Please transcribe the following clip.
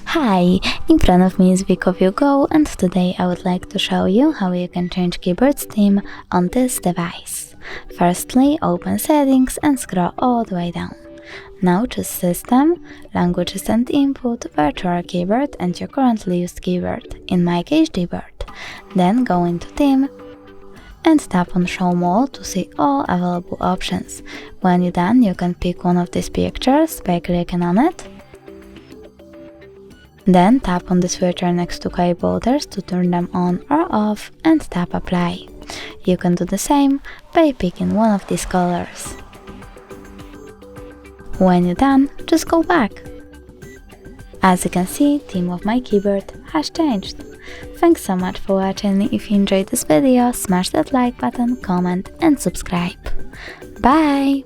Hi, in front of me is WIKO View Go, and today I would like to show you how you can change keyboard's theme on this device. Firstly, open Settings and scroll all the way down. Now choose System, Languages and Input, Virtual Keyboard and your currently used keyboard, in my case Gboard. Then go into Theme and tap on Show More to see all available options. When you're done, you can pick one of these pictures by clicking on it. Then tap on the switcher next to keyboarders to turn them on or off and tap Apply. You can do the same by picking one of these colors. When you're done, just go back. As you can see, theme of my keyboard has changed. Thanks so much for watching. If you enjoyed this video, smash that like button, comment and subscribe. Bye!